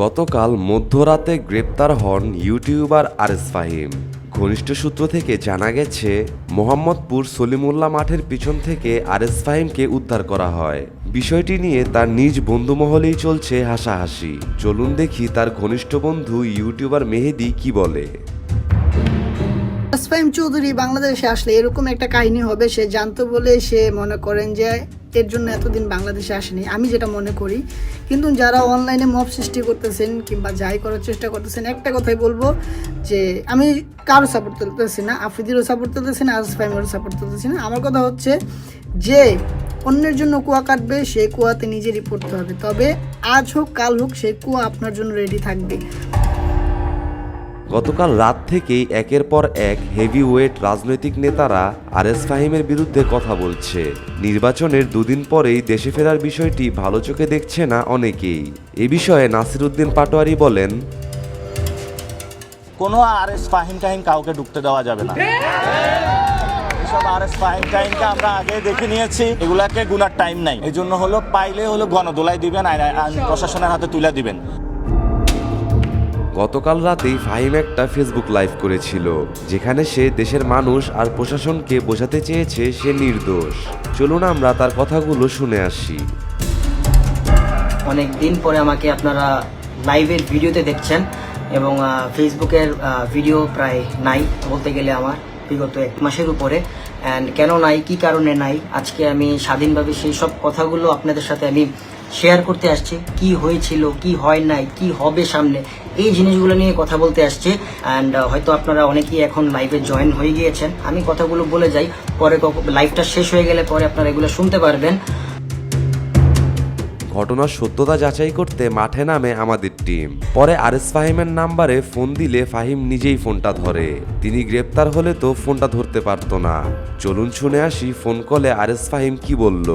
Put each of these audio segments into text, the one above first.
গতকাল মধ্যরাতে গ্রেপ্তার হন ইউটিউবার আরএস ফাহিম। ঘনিষ্ঠ সূত্র থেকে জানা গেছে, মোহাম্মদপুর সলিমুল্লাহ মাঠের পিছন থেকে আরএস ফাহিমকে উদ্ধার করা হয়। বিষয়টি নিয়ে তার নিজ বন্ধুমহলেই চলছে হাসাহাসি। চলুন দেখি তার ঘনিষ্ঠ বন্ধু ইউটিউবার মেহেদি কি বলে। আরএস ফাহিম চৌধুরী বাংলাদেশে আসলে এরকম একটা কাহিনী হবে সে জানতো বলে সে মনে করেন যে এর জন্য এতদিন বাংলাদেশে আসেনি, আমি যেটা মনে করি। কিন্তু যারা অনলাইনে মব সৃষ্টি করতেছেন কিংবা যাই করার চেষ্টা করতেছেন, একটা কথাই বলবো যে আমি কারো সাপোর্ট তুলতেছি না, আফ্রিদিরও সাপোর্ট তুলতেছি না, আরএস ফাহিমেরও সাপোর্ট তুলতেছি না। আমার কথা হচ্ছে যে অন্যের জন্য কুয়া কাটবে সেই কুয়াতে নিজেরই পড়তে হবে, তবে আজ হোক কাল হোক সেই কুয়া আপনার জন্য রেডি থাকবে। গতকাল রাত থেকেই একের পর এক হেভিওয়েট রাজনৈতিক নেতারা আরএস ফাহিমের বিরুদ্ধে কথা বলছে। নির্বাচনের দুদিন পরেই দেশে ফেরার বিষয়টি ভালো চোখে দেখছে না অনেকেই। এ বিষয়ে নাসিরউদ্দিন পাটোয়ারি বলেন, কোনো আরএস ফাহিম টাহিম কাউকে ঢুকতে দেওয়া যাবে না। এসব আরএস ফাহিম টাহিমকে আমরা আগে দেখে নিয়েছি, এগুলাকে গুনার টাইম নাই। এই জন্য হলো পাইলে হলো গণদোলাই দিবেন, আইন প্রশাসনের হাতে তুলে দিবেন। গতকাল রাতেই ফাহিম একটা ফেসবুক লাইভ করেছিল, যেখানে সে দেশের মানুষ আর প্রশাসনকে বোঝাতে চেয়েছে সে নির্দোষ। চলুন আমরা তার কথাগুলো শুনে আসি। অনেক দিন পরে আমাকে আপনারা লাইভের ভিডিওতে দেখছেন এবং ফেসবুকের ভিডিও প্রায় নাই বলতে গেলে আমার বিগত 1 মাসের উপরে। অ্যান্ড কেন নাই, কি কারণে নাই, আজকে আমি স্বাধীনভাবে সেই সব কথাগুলো আপনাদের সাথে আমি শেয়ার করতে আসছি। কি হয়েছিল, কি হয় নাই, কি হবে সামনে, এই জিনিসগুলো নিয়ে কথা বলতে আসছি। অ্যান্ড হয়তো আপনারা অনেকেই এখন লাইভে জয়েন হয়ে গিয়েছেন, আমি কথাগুলো বলে যাই, পরে লাইভটা শেষ হয়ে গেলে পরে আপনারা এগুলো শুনতে পারবেন। ঘটনার সত্যতা যাচাই করতে মাঠে নামে আমাদের টিম। পরে আরএস ফাহিমের নাম্বারে ফোন দিলে ফাহিম নিজেই ফোনটা ধরে। তিনি গ্রেপ্তার হলে তো ফোনটা ধরতে পারতো না। চলুন শুনে আসি ফোন কলে আরএস ফাহিম কি বলল।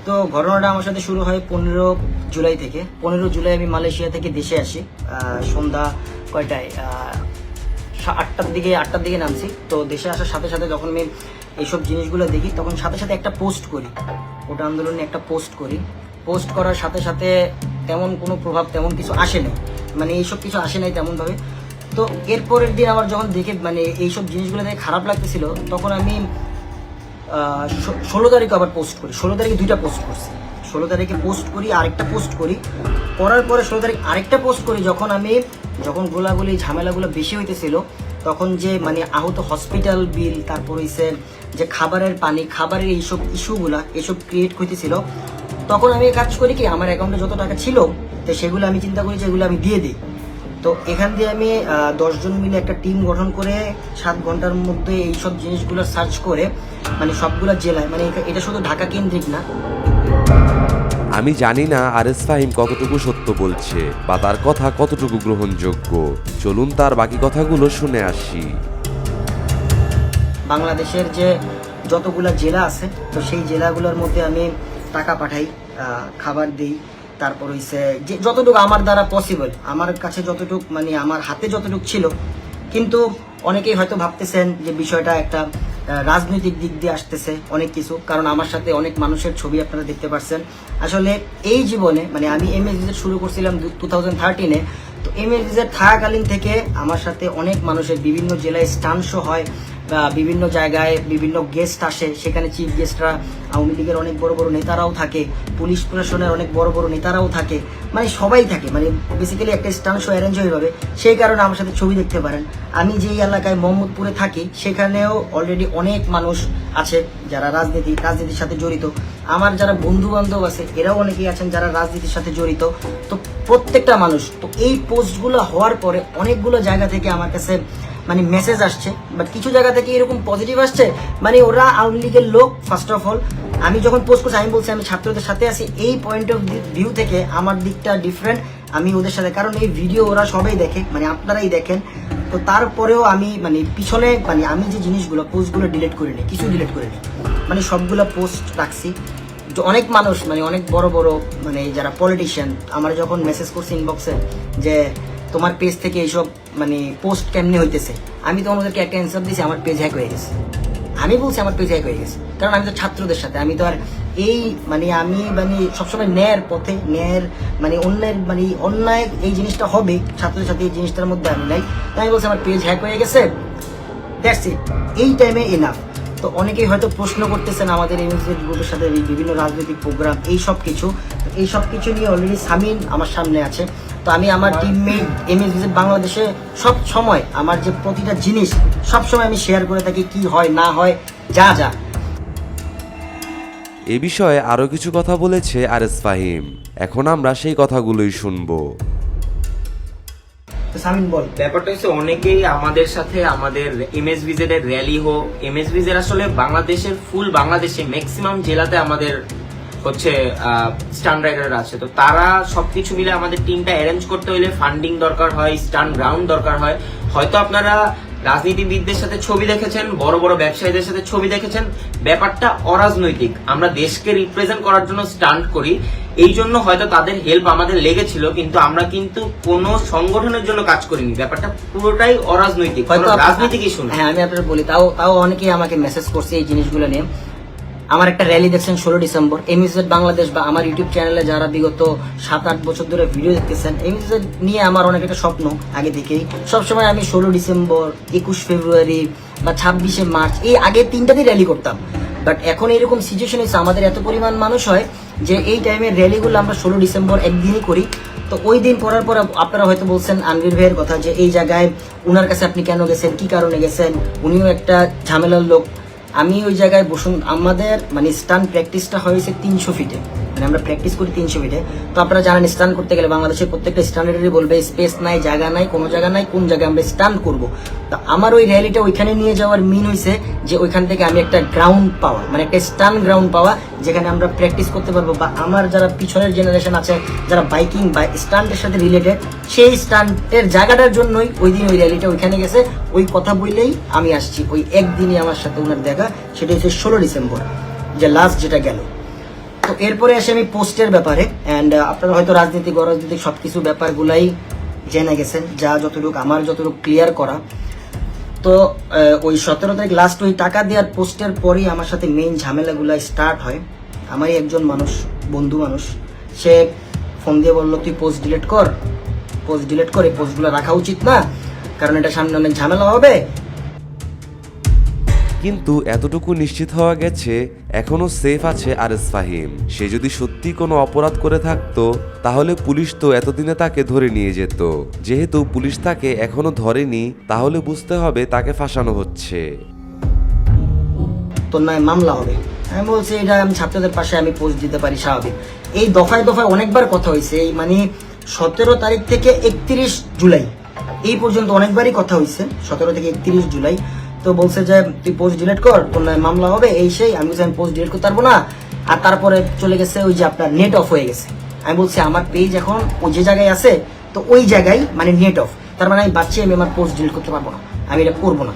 তো ঘটনাটা আমার সাথে শুরু হয় 15 জুলাই থেকে। 15 জুলাই আমি মালয়েশিয়া থেকে দেশে আসি। সন্ধ্যা কয়টায়, 8টার দিকে নামছি। তো দেশে আসার সাথে সাথে যখন আমি এইসব জিনিসগুলো দেখি, তখন সাথে সাথে একটা পোস্ট করি, ওটা আন্দোলনে একটা পোস্ট করি। পোস্ট করার সাথে সাথে তেমন কোনো প্রভাব তেমন কিছু আসে নাই, মানে এইসব কিছু আসে নাই তেমনভাবে। তো এরপরের দিন আবার যখন দেখে মানে এইসব জিনিসগুলো দেখে খারাপ লাগতেছিল, তখন আমি 16 তারিখে আবার পোস্ট করি। 16 তারিখে 2টা পোস্ট করছি। 16 তারিখে পোস্ট করি, আরেকটা পোস্ট করি, করার পরে 16 তারিখ আরেকটা পোস্ট করি। যখন গোলাগুলি ঝামেলাগুলো বেশি হইতেছিল, তখন যে মানে আহত হসপিটাল বিল, তারপর হইছে যে খাবারের পানি, খাবারের এইসব ইস্যুগুলা এসব ক্রিয়েট হইতেছিল, তখন আমি কাজ করি কি, আমার অ্যাকাউন্টে যত টাকা ছিল তো সেগুলো আমি চিন্তা করি যে এগুলো আমি দিয়ে দিই। তো এখান দিয়ে আমি 10 জন মিলে একটা টিম গঠন করে 7 ঘন্টার মধ্যে এইসব জিনিসগুলো সার্চ করে মানে সবগুলা জেলায়, মানে এটা শুধু ঢাকা কেন্দ্রিক না। আমি জানি না আরএস ফাহিম কতটুকু সত্য বলছে বা তার কথা কতটুকু গ্রহণযোগ্য। চলুন তার বাকি কথাগুলো শুনে আসি। বাংলাদেশের যে যতগুলা জেলা আছে, তো সেই জেলাগুলোর মধ্যে আমি টাকা পাঠাই, খাবার দিই, তারপর হইছে যে যতটুকু আমার দ্বারা পসিবল, আমার কাছে যতটুকু মানে আমার হাতে যতটুকু ছিল। কিন্তু অনেকেই হয়তো ভাবতেছেন যে বিষয়টা একটা রাজনৈতিক দিক দিয়ে আসতেছে অনেক কিছু, কারণ আমার সাথে অনেক মানুষের ছবি আপনারা দেখতে পাচ্ছেন। আসলে এই জীবনে মানে আমি এমএসভিজেড শুরু করছিলাম 2013-এ। তো এমএসভিজেড থাকাকালীন থেকে আমার সাথে অনেক মানুষের বিভিন্ন জেলায় স্টান শো হয়, বিভিন্ন জায়গায় বিভিন্ন গেস্ট আসে, সেখানে চিফ গেস্টরা আওয়ামী লীগের অনেক বড় বড় নেতারাও থাকে, পুলিশ প্রশাসনের অনেক বড় বড় নেতারাও থাকে, মানে সবাই থাকে, মানে বেসিক্যালি একটা স্টান শো অ্যারেঞ্জ হয়ে যাবে। সেই কারণে আমার সাথে ছবি দেখতে পারেন। আমি যেই এলাকায় মোহাম্মদপুরে থাকি, সেখানেও অলরেডি অনেক মানুষ আছে যারা রাজনীতির সাথে জড়িত। আমার যারা বন্ধু বান্ধব আছে এরাও অনেকেই আছেন যারা রাজনীতির সাথে জড়িত। তো প্রত্যেকটা মানুষ, তো এই পোস্টগুলো হওয়ার পরে অনেকগুলো জায়গা থেকে আমার কাছে মানে মেসেজ আসছে, বাট কিছু জায়গা থেকে এরকম পজিটিভ আসছে, মানে ওরা আওয়ামী লীগের লোক। ফার্স্ট অফ অল আমি যখন পোস্ট করছি আমি বলছি আমি ছাত্রদের সাথে আছি, এই পয়েন্ট অফ ভিউ থেকে আমার দিকটা ডিফারেন্ট, আমি ওদের সাথে, কারণ এই ভিডিও ওরা সবাই দেখে, মানে আপনারাই দেখেন। তো তারপরেও আমি মানে পিছনে মানে আমি যে জিনিসগুলো পোস্টগুলো ডিলিট করিনি, কিছু ডিলিট করিনি, মানে সবগুলো পোস্ট রাখছি। অনেক মানুষ মানে অনেক বড় বড় মানে যারা পলিটিশিয়ান আমার যখন মেসেজ করছে ইনবক্সে যে তোমার পেজ থেকে এইসব মানে পোস্ট কেমনে হইতেছে, আমি তখন ওদেরকে একটা অ্যান্সার দিয়েছি আমার পেজ হ্যাক হয়ে গেছে। আমি বলছি আমার পেজ হ্যাক হয়ে গেছে, কারণ আমি তো ছাত্রদের সাথে, আমি তো আর এই মানে আমি মানে সবসময় ন্যায়ের পথে, ন্যায়ের মানে অন্যায় এই জিনিসটা হবে ছাত্রদের সাথে, এই জিনিসটার মধ্যে আমি নাই। তাই আমি বলছি আমার পেজ হ্যাক হয়ে গেছে, দ্যাটস ইট, এই টাইমে এনাফ। তো অনেকেই হয়তো প্রশ্ন করতেছেন আমাদের এমএসভিজেড গ্রুপের সাথে বিভিন্ন রাজনৈতিক প্রোগ্রাম এই সব কিছু নিয়ে অলরেডি সামিন আমার সামনে আছে। তো আমি আমার টিমমেট এমএসভিজেড বাংলাদেশে সব সময় আমার যে প্রতিটা জিনিস সব সময় আমি শেয়ার করে থাকি, কি হয় না হয় যা যা। এ বিষয়ে আরও কিছু কথা বলেছে আরএস ফাহিম, এখন আমরা সেই কথাগুলোই শুনবো। সামিন বল। ব্যাপারটা হচ্ছে অনেকেই আমাদের সাথে আমাদের এমএসভিজেড এর র্যালি হোক, এমএসভিজেড আসলে বাংলাদেশের ফুল বাংলাদেশে ম্যাক্সিমাম জেলাতে আমাদের হচ্ছে স্টান রাইডার আছে। তো তারা সবকিছু মিলে আমাদের টিমটা অ্যারেঞ্জ করতে হলে ফান্ডিং দরকার হয়, স্টান গ্রাউন্ড দরকার হয়। হয়তো আপনারা রাজনীতিবিদদের সাথে ছবি দেখেছেন, বড় বড় ব্যবসায়ীদের সাথে ছবি দেখেছেন, ব্যাপারটা অরাজনৈতিক। আমরা দেশকে রিপ্রেজেন্ট করার জন্য স্টান্ট করি, এই জন্য হয়তো তাদের হেল্প আমাদের লেগেছিল, কিন্তু আমরা কিন্তু কোনো সংগঠনের জন্য কাজ করিনি। ব্যাপারটা পুরোটাই অরাজনৈতিক, রাজনীতিক ইস্যু। হ্যাঁ, আমি আপনার বলি, তাও অনেকেই আমাকে মেসেজ করছে এই জিনিসগুলো নিয়ে। আমার একটা র্যালি দেখছেন 16 ডিসেম্বর, এমএসভিজেড বাংলাদেশ বা আমার ইউটিউব চ্যানেলে যারা বিগত 7-8 বছর ধরে ভিডিও দেখতেছেন, এমএসভিজেড নিয়ে আমার অনেক একটা স্বপ্ন আগে থেকেই। সবসময় আমি 16 ডিসেম্বর, 21 ফেব্রুয়ারি বা 26শে মার্চ এই আগে 3টাতেই র্যালি করতাম। বাট এখন এরকম সিচুয়েশন হয়েছে, আমাদের এত পরিমাণ মানুষ হয় যে এই টাইমের র্যালিগুলো আমরা 16 ডিসেম্বর একদিনই করি। তো ওই দিন করার পর আপনারা হয়তো বলছেন আনবির ভাইয়ের কথা যে এই জায়গায় উনার কাছে আপনি কেন গেছেন, কি কারণে গেছেন, উনিও একটা ঝামেলার লোক। আমি ওই জায়গায় বসুন, আমাদের মানে স্টান প্র্যাকটিসটা হয়েছে 300 ফিটে, মানে আমরা প্র্যাকটিস করি 300 ফিটে। তো আপনারা জানেন স্টান করতে গেলে বাংলাদেশের প্রত্যেকটা স্ট্যান্ডার্ডই বলবে স্পেস নাই, জায়গা নাই, কোনো জায়গা নাই, কোন জায়গায় আমরা স্টান করব। তো আমার ওই র্যালিটা ওইখানে নিয়ে যাওয়ার মিন হয়েছে যে ওইখান থেকে আমি একটা গ্রাউন্ড পাওয়া, মানে একটা স্টান গ্রাউন্ড পাওয়া, যেখানে আমরা প্র্যাকটিস করতে পারবো। বা আমার যারা পিছনের জেনারেশন আছে যারা বাইকিং বা স্টান্টের সাথে রিলেটেড, সেই স্টান্টের জায়গাটার জন্যই ওই দিন ওই র্যালিটা ওইখানে গেছে। ওই কথা বললেই আমি আসছি, ওই একদিনই আমার সাথে ওনার দেখা, সেটা হচ্ছে 16 ডিসেম্বর যে লাস্ট যেটা গেল। তো এরপরে আসে আমি পোস্টের ব্যাপারে, অ্যান্ড আপনারা হয়তো রাজনীতিক অরাজনৈতিক সবকিছু ব্যাপারগুলাই জেনে গেছেন, যা যতটুকু আমার যতটুকু ক্লিয়ার করা। তো ওই 17 তারিখ লাস্ট ওই টাকা দেওয়ার পোস্টের পরেই আমার সাথে মেইন ঝামেলাগুলো স্টার্ট হয়। আমারই একজন মানুষ, বন্ধু মানুষ, সে ফোন দিয়ে বললো তুই পোস্ট ডিলিট কর, এই পোস্টগুলো রাখা উচিত না, কারণ এটা সামনে অনেক ঝামেলা হবে। কিন্তু এতটুকু নিশ্চিত হওয়া গেছে এখনো সেফ আছে আরএস ফাহিম। সে যদি সত্যি কোনো অপরাধ করে থাকতো তাহলে পুলিশ তো এতদিনে তাকে ধরে নিয়ে যেত। যেহেতু পুলিশ তাকে এখনো ধরেনি, তাহলে বুঝতে হবে তাকে ফাঁসানো হচ্ছে। তো নয় মামলা হবে। আমি বলছি এটা আমি ছাত্রদের পাশে আমি পোস্ট দিতে পারি, স্বাভাবিক। এই দফায় দফায় অনেকবার কথা হয়েছে, এই মানে 17 তারিখ থেকে 31 জুলাই এই পর্যন্ত অনেকবারই কথা হয়েছে, 17 থেকে 31 জুলাই। তো বলছে যে তুই পোস্ট ডিলিট কর, তোর নয় মামলা হবে, এই সেই। আমি বলছি আমি পোস্ট ডিলিট করতে পারবো না। আর তারপরে চলে গেছে ওই যে আপনার নেট অফ হয়ে গেছে। আমি বলছি আমার পেজ এখন ওই যে জায়গায় আছে, তো ওই জায়গায় মানে নেট অফ, তার মানে আমি বাচ্চা আমি আমার পোস্ট ডিলিট করতে পারবো না, আমি এটা করবো না।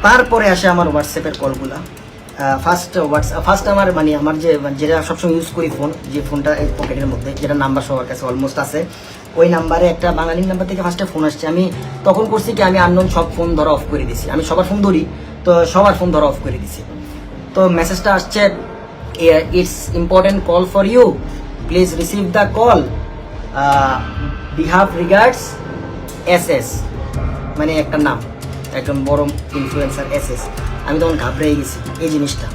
তারপরে আসে আমার হোয়াটসঅ্যাপের কলগুলা। ফার্স্ট আমার মানে আমার যেটা সবসময় ইউজ করি ফোন, যে ফোনটা এই পকেটের মধ্যে, যেটা নাম্বার সবার কাছে অলমোস্ট আছে, ওই নাম্বারে একটা বাঙালি নাম্বার থেকে ফার্স্টে ফোন আসছে। আমি তখন করছি কি, আমি আননোন সব ফোন ধরা অফ করে দিছি, আমি সবার ফোন ধরি, তো সবার ফোন ধরা অফ করে দিছি। তো মেসেজটা আসছে, it's important call for you, please receive the call, বিহাভ রিগার্ডস SS, মানে একটা নাম, একজন বড় ইনফ্লুয়েন্সার SS। আমি তখন ঘাবড়ে গেছি এই জিনিসটা।